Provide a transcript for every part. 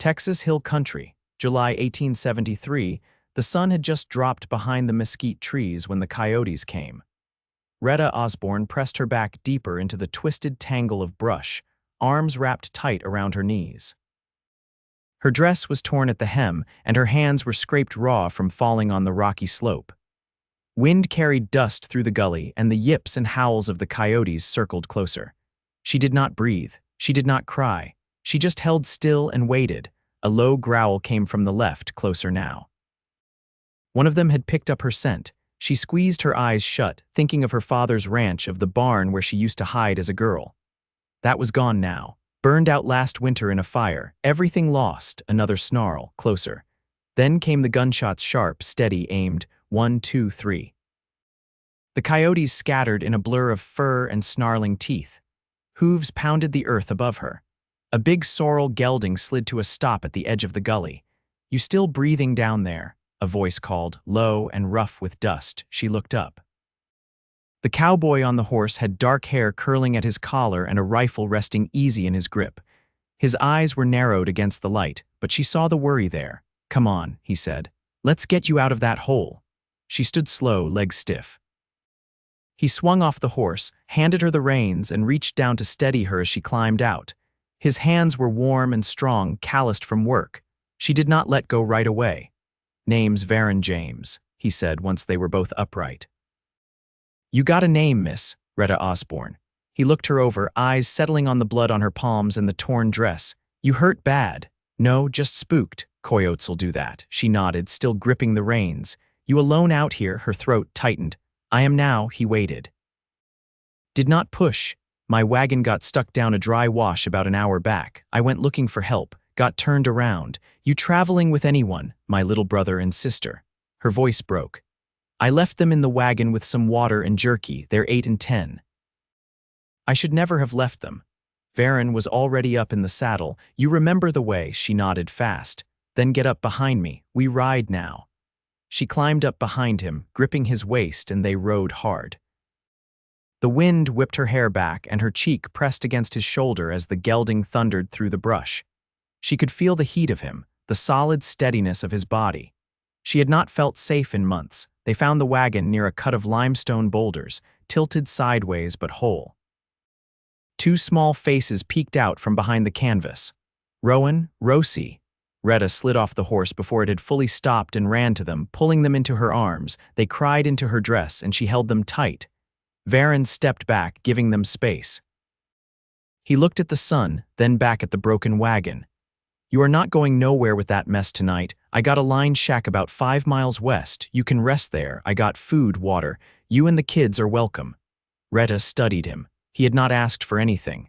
Texas Hill Country, July 1873. The sun had just dropped behind the mesquite trees when the coyotes came. Rhetta Osborne pressed her back deeper into the twisted tangle of brush, arms wrapped tight around her knees. Her dress was torn at the hem, and her hands were scraped raw from falling on the rocky slope. Wind carried dust through the gully, and the yips and howls of the coyotes circled closer. She did not breathe. She did not cry. She just held still and waited. A low growl came from the left, closer now. One of them had picked up her scent. She squeezed her eyes shut, thinking of her father's ranch, of the barn where she used to hide as a girl. That was gone now. Burned out last winter in a fire. Everything lost. Another snarl, closer. Then came the gunshots, sharp, steady, aimed. 1, 2, 3. The coyotes scattered in a blur of fur and snarling teeth. Hooves pounded the earth above her. A big sorrel gelding slid to a stop at the edge of the gully. "You still breathing down there?" a voice called, low and rough with dust. She looked up. The cowboy on the horse had dark hair curling at his collar and a rifle resting easy in his grip. His eyes were narrowed against the light, but she saw the worry there. "Come on," he said. "Let's get you out of that hole." She stood slow, legs stiff. He swung off the horse, handed her the reins, and reached down to steady her as she climbed out. His hands were warm and strong, calloused from work. She did not let go right away. "Name's Varen James," he said once they were both upright. "You got a name, miss," Rhetta Osborne. He looked her over, eyes settling on the blood on her palms and the torn dress. "You hurt bad." "No, just spooked. Coyotes'll do that." She nodded, still gripping the reins. "You alone out here?" Her throat tightened. "I am now." He waited. "Did not push. My wagon got stuck down a dry wash about an hour back. I went looking for help, got turned around. You traveling with anyone?" "My little brother and sister." Her voice broke. "I left them in the wagon with some water and jerky. They're 8 and 10. I should never have left them." Varen was already up in the saddle. "You remember the way?" She nodded fast. "Then get up behind me. We ride now." She climbed up behind him, gripping his waist, and they rode hard. The wind whipped her hair back, and her cheek pressed against his shoulder as the gelding thundered through the brush. She could feel the heat of him, the solid steadiness of his body. She had not felt safe in months. They found the wagon near a cut of limestone boulders, tilted sideways but whole. Two small faces peeked out from behind the canvas. "Rowan, Rosie." Rhetta slid off the horse before it had fully stopped and ran to them, pulling them into her arms. They cried into her dress, and she held them tight. Varen stepped back, giving them space. He looked at the sun, then back at the broken wagon. "You are not going nowhere with that mess tonight. I got a line shack about 5 miles west. You can rest there. I got food, water. You and the kids are welcome." Rhetta studied him. He had not asked for anything.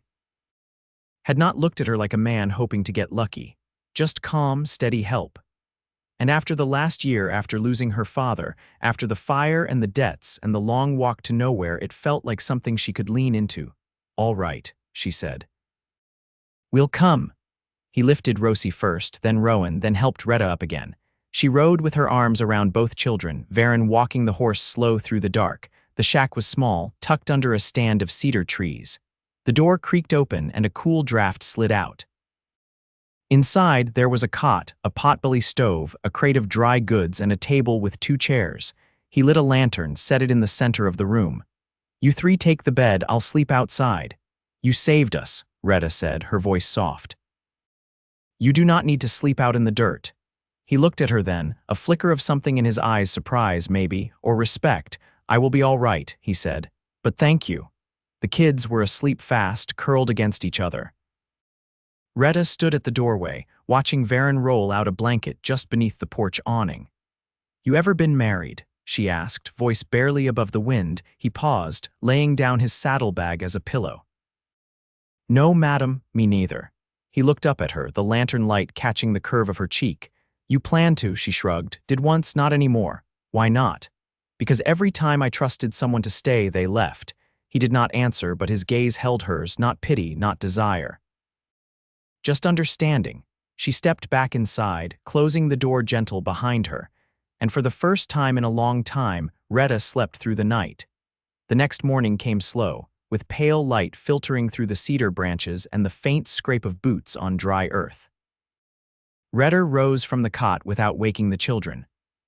Had not looked at her like a man hoping to get lucky. Just calm, steady help. And after the last year, after losing her father, after the fire and the debts and the long walk to nowhere, it felt like something she could lean into. "All right," she said. "We'll come." He lifted Rosie first, then Rowan, then helped Rhetta up again. She rode with her arms around both children, Varen walking the horse slow through the dark. The shack was small, tucked under a stand of cedar trees. The door creaked open and a cool draft slid out. Inside, there was a cot, a potbelly stove, a crate of dry goods, and a table with 2 chairs. He lit a lantern, set it in the center of the room. "You 3 take the bed, I'll sleep outside." "You saved us," Rhetta said, her voice soft. "You do not need to sleep out in the dirt." He looked at her then, a flicker of something in his eyes, surprise maybe, or respect. "I will be all right," he said. "But thank you." The kids were asleep fast, curled against each other. Rhetta stood at the doorway, watching Varen roll out a blanket just beneath the porch awning. "You ever been married?" she asked, voice barely above the wind. He paused, laying down his saddlebag as a pillow. "No, madam, me neither." He looked up at her, the lantern light catching the curve of her cheek. "You plan to," she shrugged. "Did once, not anymore." "Why not?" "Because every time I trusted someone to stay, they left." He did not answer, but his gaze held hers, not pity, not desire. Just understanding. She stepped back inside, closing the door gentle behind her, and for the first time in a long time, Rhetta slept through the night. The next morning came slow, with pale light filtering through the cedar branches and the faint scrape of boots on dry earth. Rhetta rose from the cot without waking the children.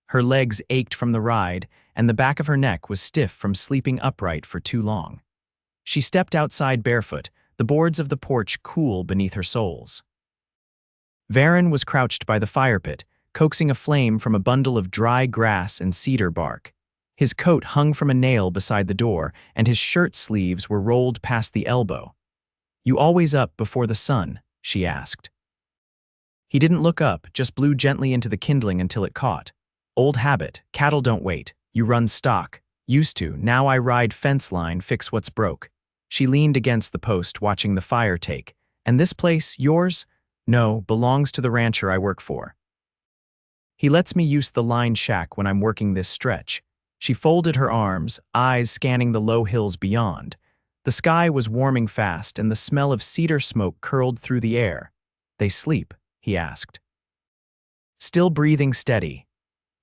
Her legs ached from the ride, and the back of her neck was stiff from sleeping upright for too long. She stepped outside barefoot, the boards of the porch cool beneath her soles. Varen was crouched by the fire pit, coaxing a flame from a bundle of dry grass and cedar bark. His coat hung from a nail beside the door, and his shirt sleeves were rolled past the elbow. "You always up before the sun?" she asked. He didn't look up, just blew gently into the kindling until it caught. "Old habit, cattle don't wait. You run stock. Used to, now I ride fence line, fix what's broke." She leaned against the post, watching the fire take. "And this place, yours?" "No, belongs to the rancher I work for. He lets me use the line shack when I'm working this stretch." She folded her arms, eyes scanning the low hills beyond. The sky was warming fast, and the smell of cedar smoke curled through the air. "They sleep?" he asked. Still breathing steady.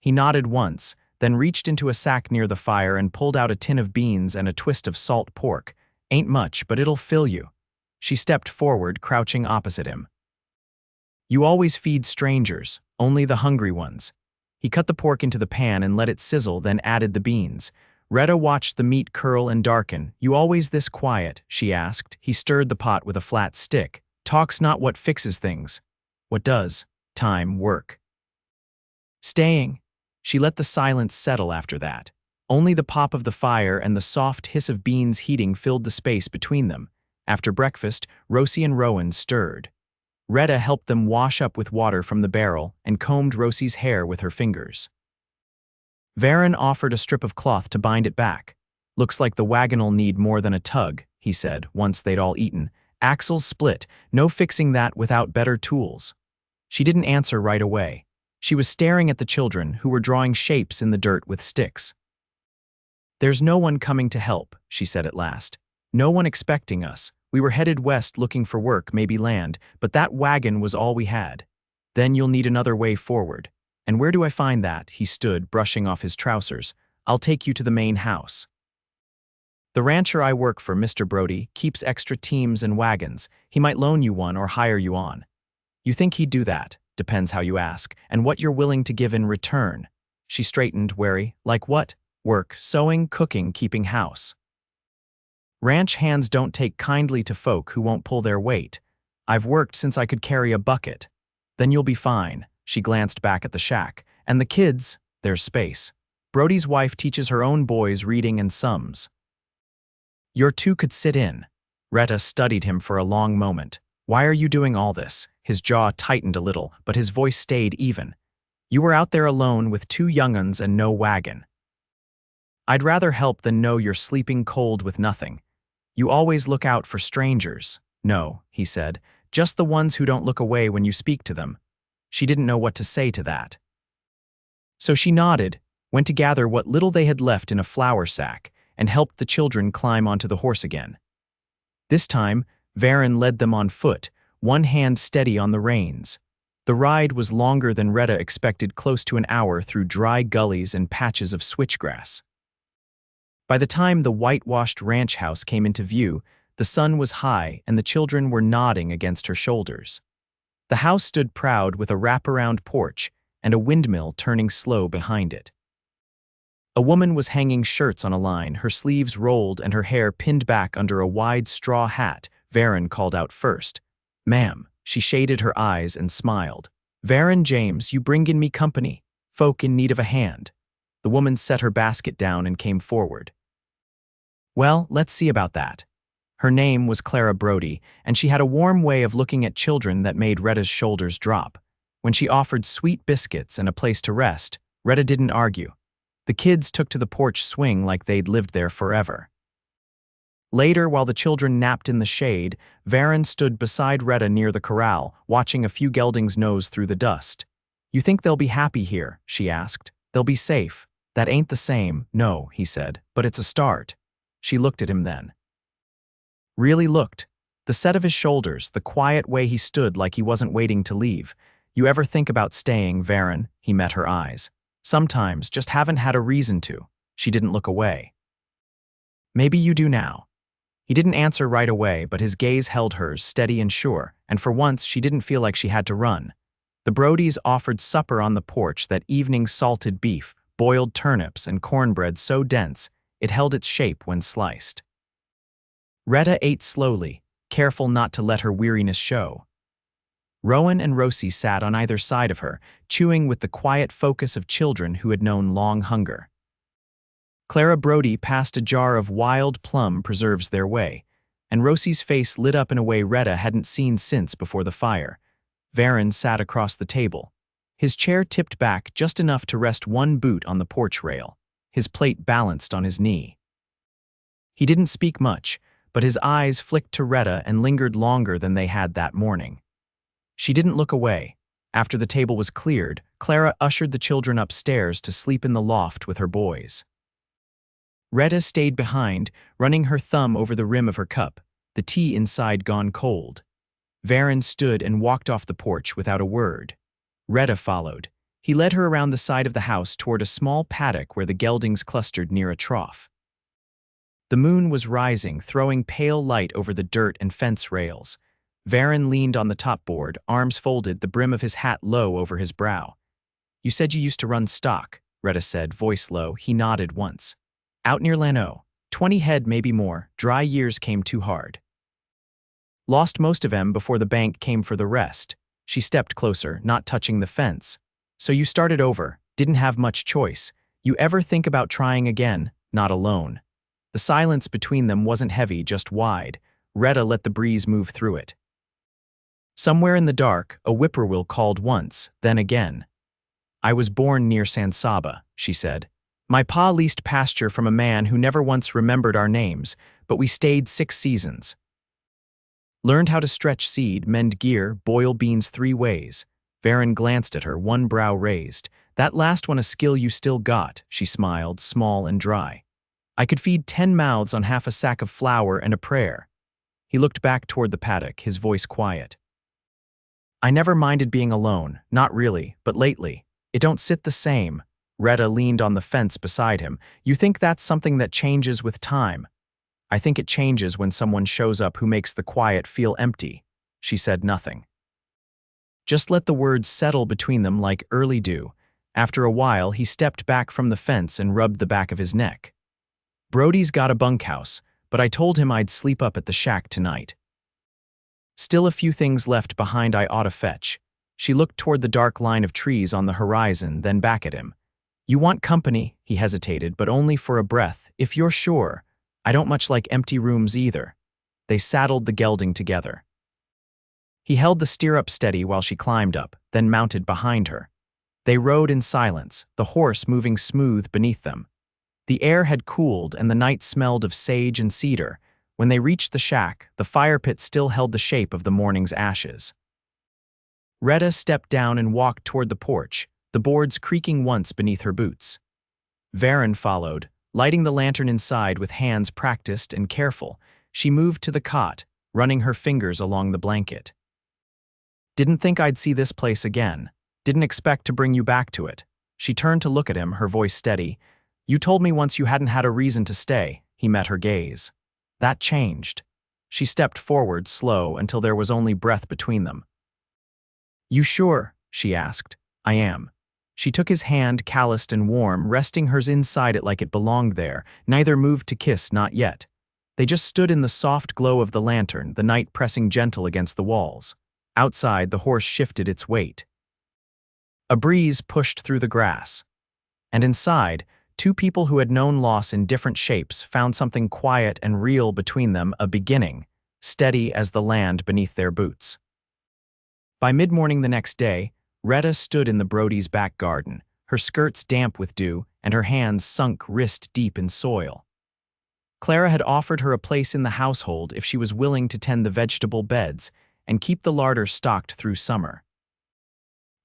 He nodded once, then reached into a sack near the fire and pulled out a tin of beans and a twist of salt pork. "Ain't much, but it'll fill you." She stepped forward, crouching opposite him. "You always feed strangers, only the hungry ones." He cut the pork into the pan and let it sizzle, then added the beans. Rhetta watched the meat curl and darken. "You always this quiet?" she asked. He stirred the pot with a flat stick. "Talk's not what fixes things. What does? Time, work." "Staying." She let the silence settle after that. Only the pop of the fire and the soft hiss of beans heating filled the space between them. After breakfast, Rosie and Rowan stirred. Rhetta helped them wash up with water from the barrel and combed Rosie's hair with her fingers. Varen offered a strip of cloth to bind it back. "Looks like the wagon'll need more than a tug," he said, once they'd all eaten. "Axles split, no fixing that without better tools." She didn't answer right away. She was staring at the children, who were drawing shapes in the dirt with sticks. "There's no one coming to help," she said at last. "No one expecting us. We were headed west looking for work, maybe land, but that wagon was all we had. Then you'll need another way forward. And where do I find that?" He stood, brushing off his trousers. "I'll take you to the main house. The rancher I work for, Mr. Brody, keeps extra teams and wagons. He might loan you one or hire you on. You think he'd do that? Depends how you ask, and what you're willing to give in return." She straightened, wary. "Like what?" "Work, sewing, cooking, keeping house. Ranch hands don't take kindly to folk who won't pull their weight. I've worked since I could carry a bucket." "Then you'll be fine." She glanced back at the shack. "And the kids, there's space. Brody's wife teaches her own boys reading and sums. Your two could sit in." Rhetta studied him for a long moment. "Why are you doing all this?" His jaw tightened a little, but his voice stayed even. "You were out there alone with two young'uns and no wagon. I'd rather help than know you're sleeping cold with nothing. You always look out for strangers." "No," he said, "just the ones who don't look away when you speak to them." She didn't know what to say to that. So she nodded, went to gather what little they had left in a flour sack, and helped the children climb onto the horse again. This time, Varen led them on foot, one hand steady on the reins. The ride was longer than Rhetta expected, close to an hour through dry gullies and patches of switchgrass. By the time the whitewashed ranch house came into view, the sun was high and the children were nodding against her shoulders. The house stood proud with a wraparound porch and a windmill turning slow behind it. A woman was hanging shirts on a line, her sleeves rolled and her hair pinned back under a wide straw hat. Varen called out first. "Ma'am." She shaded her eyes and smiled. "Varen James, you bring in me company. Folk in need of a hand." The woman set her basket down and came forward. "Well, let's see about that." Her name was Clara Brody, and she had a warm way of looking at children that made Rhetta's shoulders drop. When she offered sweet biscuits and a place to rest, Rhetta didn't argue. The kids took to the porch swing like they'd lived there forever. Later, while the children napped in the shade, Varen stood beside Rhetta near the corral, watching a few geldings nose through the dust. "You think they'll be happy here?" she asked. "They'll be safe." "That ain't the same." "No," he said, "but it's a start." She looked at him then. Really looked. The set of his shoulders, the quiet way he stood like he wasn't waiting to leave. "You ever think about staying, Varen?" He met her eyes. "Sometimes, just haven't had a reason to." She didn't look away. "Maybe you do now." He didn't answer right away, but his gaze held hers, steady and sure, and for once she didn't feel like she had to run. The Brodies offered supper on the porch, that evening: salted beef, boiled turnips, and cornbread so dense it held its shape when sliced. Rhetta ate slowly, careful not to let her weariness show. Rowan and Rosie sat on either side of her, chewing with the quiet focus of children who had known long hunger. Clara Brody passed a jar of wild plum preserves their way, and Rosie's face lit up in a way Rhetta hadn't seen since before the fire. Varen sat across the table. His chair tipped back just enough to rest one boot on the porch rail, his plate balanced on his knee. He didn't speak much, but his eyes flicked to Rhetta and lingered longer than they had that morning. She didn't look away. After the table was cleared, Clara ushered the children upstairs to sleep in the loft with her boys. Rhetta stayed behind, running her thumb over the rim of her cup, the tea inside gone cold. Varen stood and walked off the porch without a word. Rhetta followed. He led her around the side of the house toward a small paddock where the geldings clustered near a trough. The moon was rising, throwing pale light over the dirt and fence rails. Varen leaned on the top board, arms folded, the brim of his hat low over his brow. "You said you used to run stock," Rhetta said, voice low. He nodded once. "Out near Lano. 20 head, maybe more. Dry years came too hard. Lost most of 'em before the bank came for the rest." She stepped closer, not touching the fence. "So you started over, didn't have much choice. You ever think about trying again? Not alone." The silence between them wasn't heavy, just wide. Rhetta let the breeze move through it. Somewhere in the dark, a whippoorwill called once, then again. "I was born near San Saba," she said. "My pa leased pasture from a man who never once remembered our names, but we stayed 6 seasons. Learned how to stretch seed, mend gear, boil beans 3 ways. Varen glanced at her, one brow raised. "That last one a skill you still got," she smiled, small and dry. "I could feed 10 mouths on half a sack of flour and a prayer." He looked back toward the paddock, his voice quiet. "I never minded being alone, not really, but lately, it don't sit the same." Rhetta leaned on the fence beside him. "You think that's something that changes with time?" "I think it changes when someone shows up who makes the quiet feel empty." She said nothing. Just let the words settle between them like early dew. After a while, he stepped back from the fence and rubbed the back of his neck. "Brody's got a bunkhouse, but I told him I'd sleep up at the shack tonight. Still a few things left behind I oughta fetch." She looked toward the dark line of trees on the horizon, then back at him. "You want company?" He hesitated, "but only for a breath, if you're sure. I don't much like empty rooms either." They saddled the gelding together. He held the stirrup steady while she climbed up, then mounted behind her. They rode in silence, the horse moving smooth beneath them. The air had cooled and the night smelled of sage and cedar. When they reached the shack, the fire pit still held the shape of the morning's ashes. Rhetta stepped down and walked toward the porch, the boards creaking once beneath her boots. Varen followed, lighting the lantern inside with hands practiced and careful. She moved to the cot, running her fingers along the blanket. "Didn't think I'd see this place again. Didn't expect to bring you back to it." She turned to look at him, her voice steady. "You told me once you hadn't had a reason to stay." He met her gaze. "That changed." She stepped forward, slow, until there was only breath between them. "You sure?" she asked. "I am." She took his hand, calloused and warm, resting hers inside it like it belonged there. Neither moved to kiss, not yet. They just stood in the soft glow of the lantern, the night pressing gentle against the walls. Outside, the horse shifted its weight. A breeze pushed through the grass. And inside, 2 people who had known loss in different shapes found something quiet and real between them, a beginning, steady as the land beneath their boots. By mid-morning the next day, Rhetta stood in the Brody's back garden, her skirts damp with dew and her hands sunk wrist-deep in soil. Clara had offered her a place in the household if she was willing to tend the vegetable beds and keep the larder stocked through summer.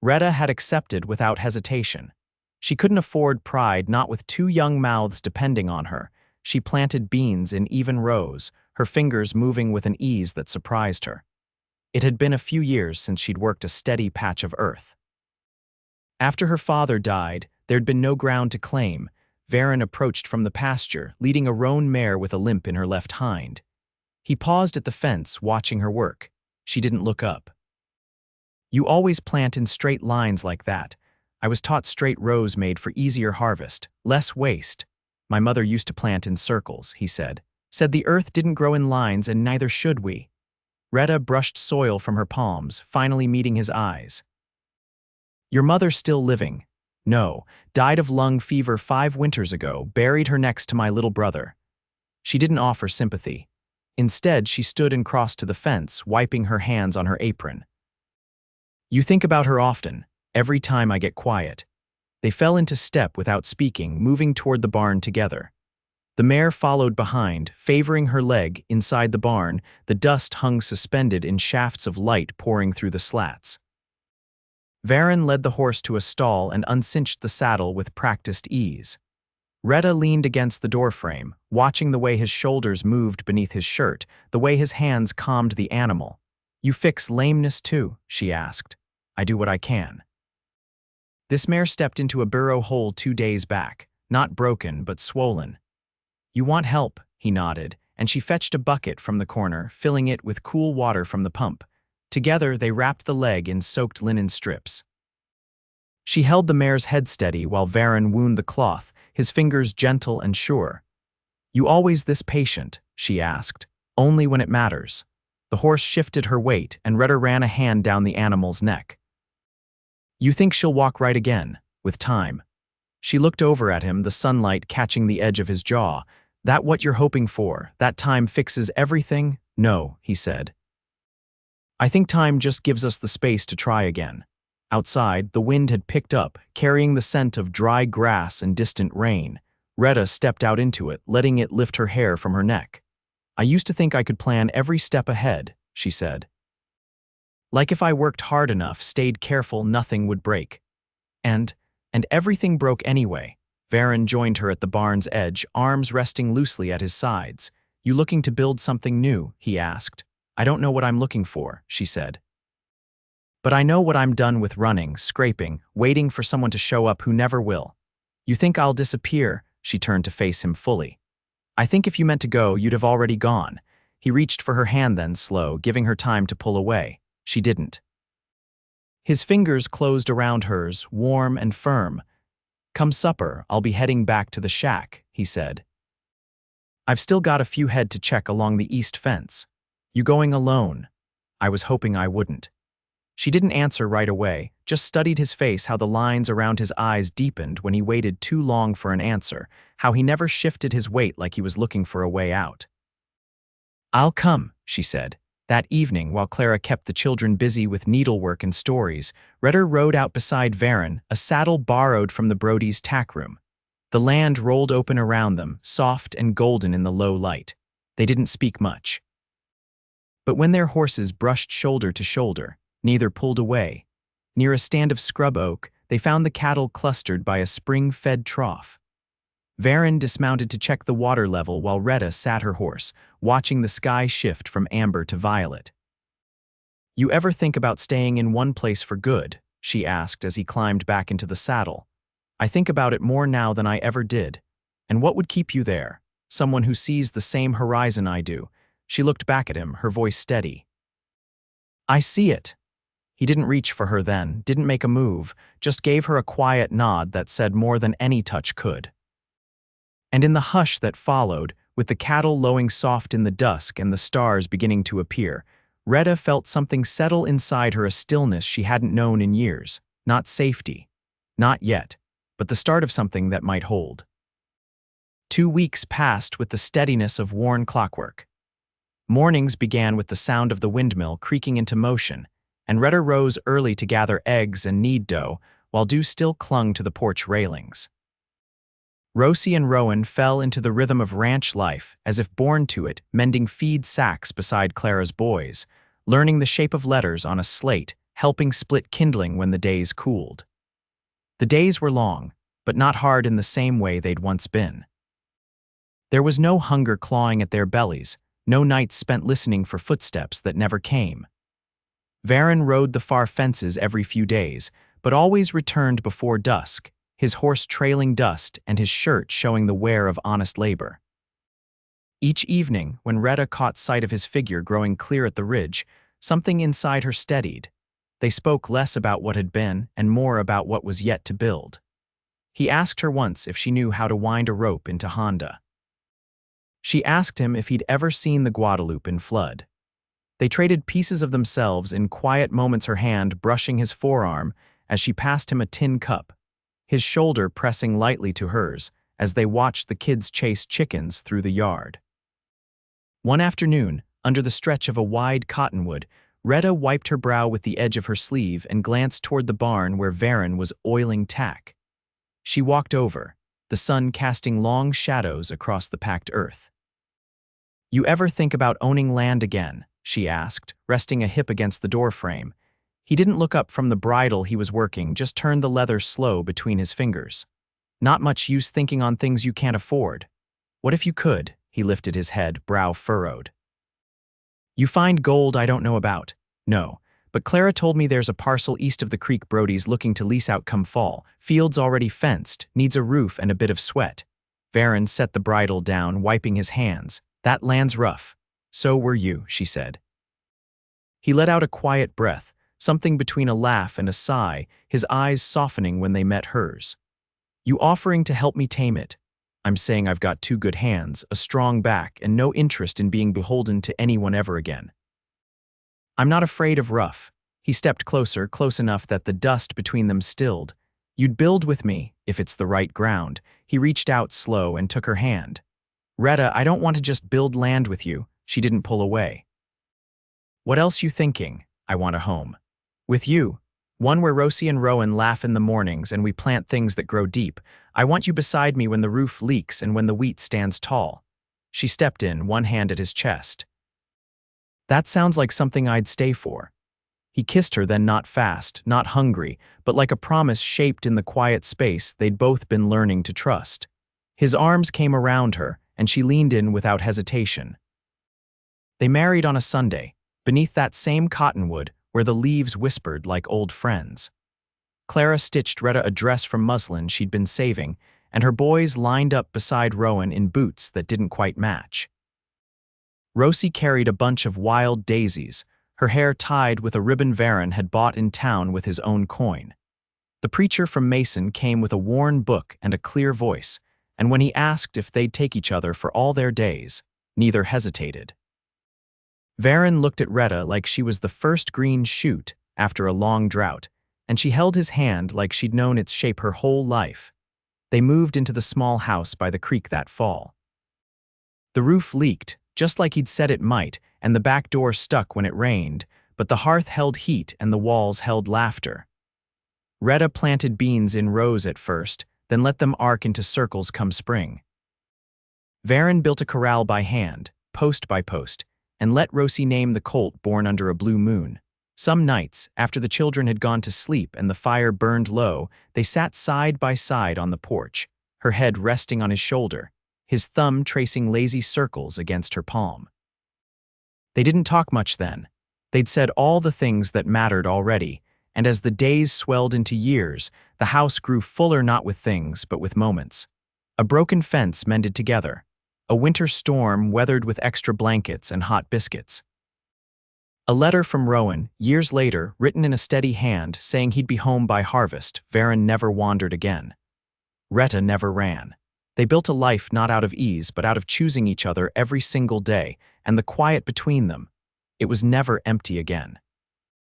Rhetta had accepted without hesitation. She couldn't afford pride, not with 2 young mouths depending on her. She planted beans in even rows, her fingers moving with an ease that surprised her. It had been a few years since she'd worked a steady patch of earth. After her father died, there'd been no ground to claim. Varen approached from the pasture, leading a roan mare with a limp in her left hind. He paused at the fence, watching her work. She didn't look up. You always plant in straight lines like that. I was taught straight rows made for easier harvest, less waste. My mother used to plant in circles, he said. Said the earth didn't grow in lines and neither should we. Rhetta brushed soil from her palms, finally meeting his eyes. Your mother's still living. No, died of lung fever 5 winters ago, buried her next to my little brother. She didn't offer sympathy. Instead, she stood and crossed to the fence, wiping her hands on her apron. You think about her often, every time I get quiet. They fell into step without speaking, moving toward the barn together. The mare followed behind, favoring her leg. Inside the barn, the dust hung suspended in shafts of light pouring through the slats. Varen led the horse to a stall and uncinched the saddle with practiced ease. Rhetta leaned against the doorframe, watching the way his shoulders moved beneath his shirt, the way his hands calmed the animal. You fix lameness too, she asked. I do what I can. This mare stepped into a burrow hole 2 days back, not broken but swollen. You want help, he nodded, and she fetched a bucket from the corner, filling it with cool water from the pump. Together, they wrapped the leg in soaked linen strips. She held the mare's head steady while Varen wound the cloth, his fingers gentle and sure. You always this patient, she asked, only when it matters. The horse shifted her weight, and Rhetta ran a hand down the animal's neck. You think she'll walk right again, with time. She looked over at him, the sunlight catching the edge of his jaw. That what you're hoping for? That time fixes everything? No, he said. I think time just gives us the space to try again. Outside, the wind had picked up, carrying the scent of dry grass and distant rain. Rhetta stepped out into it, letting it lift her hair from her neck. I used to think I could plan every step ahead, she said. Like if I worked hard enough, stayed careful, nothing would break. And everything broke anyway. Varen joined her at the barn's edge, arms resting loosely at his sides. You looking to build something new? He asked. I don't know what I'm looking for, she said. But I know what I'm done with running, scraping, waiting for someone to show up who never will. You think I'll disappear? She turned to face him fully. I think if you meant to go, you'd have already gone. He reached for her hand then, slow, giving her time to pull away. She didn't. His fingers closed around hers, warm and firm. Come supper, I'll be heading back to the shack, he said. I've still got a few head to check along the east fence. You going alone? I was hoping I wouldn't. She didn't answer right away, just studied his face, how the lines around his eyes deepened when he waited too long for an answer, how he never shifted his weight like he was looking for a way out. I'll come, she said. That evening, while Clara kept the children busy with needlework and stories, Rhetta rode out beside Varen, a saddle borrowed from the Brody's tack room. The land rolled open around them, soft and golden in the low light. They didn't speak much. But when their horses brushed shoulder to shoulder, neither pulled away. Near a stand of scrub oak, they found the cattle clustered by a spring-fed trough. Varen dismounted to check the water level while Rhetta sat her horse, watching the sky shift from amber to violet. You ever think about staying in one place for good? She asked as he climbed back into the saddle. I think about it more now than I ever did. And what would keep you there? Someone who sees the same horizon I do. She looked back at him, her voice steady. I see it. He didn't reach for her then, didn't make a move, just gave her a quiet nod that said more than any touch could. And in the hush that followed, with the cattle lowing soft in the dusk and the stars beginning to appear, Rhetta felt something settle inside her, a stillness she hadn't known in years. Not safety. Not yet, but the start of something that might hold. 2 weeks passed with the steadiness of worn clockwork. Mornings began with the sound of the windmill creaking into motion, and Rhetta rose early to gather eggs and knead dough, while dew still clung to the porch railings. Rosie and Rowan fell into the rhythm of ranch life, as if born to it, mending feed sacks beside Clara's boys, learning the shape of letters on a slate, helping split kindling when the days cooled. The days were long, but not hard in the same way they'd once been. There was no hunger clawing at their bellies, no nights spent listening for footsteps that never came. Varen rode the far fences every few days, but always returned before dusk, his horse trailing dust and his shirt showing the wear of honest labor. Each evening, when Rhetta caught sight of his figure growing clear at the ridge, something inside her steadied. They spoke less about what had been and more about what was yet to build. He asked her once if she knew how to wind a rope into Honda. She asked him if he'd ever seen the Guadalupe in flood. They traded pieces of themselves in quiet moments, her hand brushing his forearm as she passed him a tin cup, his shoulder pressing lightly to hers as they watched the kids chase chickens through the yard. One afternoon, under the stretch of a wide cottonwood, Rhetta wiped her brow with the edge of her sleeve and glanced toward the barn where Varen was oiling tack. She walked over, the sun casting long shadows across the packed earth. "You ever think about owning land again?" she asked, resting a hip against the doorframe. He didn't look up from the bridle he was working, just turned the leather slow between his fingers. "Not much use thinking on things you can't afford. What if you could?" He lifted his head, brow furrowed. "You find gold I don't know about." "No, but Clara told me there's a parcel east of the creek Brody's looking to lease out come fall. Field's already fenced, needs a roof and a bit of sweat." Varen set the bridle down, wiping his hands. "That land's rough. So were you," she said. He let out a quiet breath, something between a laugh and a sigh, his eyes softening when they met hers. "You offering to help me tame it?" "I'm saying I've got two good hands, a strong back, and no interest in being beholden to anyone ever again." "I'm not afraid of rough." He stepped closer, close enough that the dust between them stilled. "You'd build with me, if it's the right ground." He reached out slow and took her hand. "Rhetta, I don't want to just build land with you." She didn't pull away. "What else you thinking?" "I want a home. With you. One where Rosie and Rowan laugh in the mornings and we plant things that grow deep. I want you beside me when the roof leaks and when the wheat stands tall." She stepped in, one hand at his chest. "That sounds like something I'd stay for." He kissed her, then not fast, not hungry, but like a promise shaped in the quiet space they'd both been learning to trust. His arms came around her, and she leaned in without hesitation. They married on a Sunday, beneath that same cottonwood where the leaves whispered like old friends. Clara stitched Rhetta a dress from muslin she'd been saving, and her boys lined up beside Rowan in boots that didn't quite match. Rosie carried a bunch of wild daisies, her hair tied with a ribbon Varen had bought in town with his own coin. The preacher from Mason came with a worn book and a clear voice, and when he asked if they'd take each other for all their days, neither hesitated. Varen looked at Rhetta like she was the first green shoot after a long drought, and she held his hand like she'd known its shape her whole life. They moved into the small house by the creek that fall. The roof leaked, just like he'd said it might, and the back door stuck when it rained, but the hearth held heat and the walls held laughter. Rhetta planted beans in rows at first, then let them arc into circles come spring. Varen built a corral by hand, post by post, and let Rosie name the colt born under a blue moon. Some nights, after the children had gone to sleep and the fire burned low, they sat side by side on the porch, her head resting on his shoulder, his thumb tracing lazy circles against her palm. They didn't talk much then. They'd said all the things that mattered already, and as the days swelled into years, the house grew fuller not with things, but with moments. A broken fence mended together. A winter storm weathered with extra blankets and hot biscuits. A letter from Rowan, years later, written in a steady hand, saying he'd be home by harvest. Varen never wandered again. Rhetta never ran. They built a life not out of ease, but out of choosing each other every single day, and the quiet between them. It was never empty again.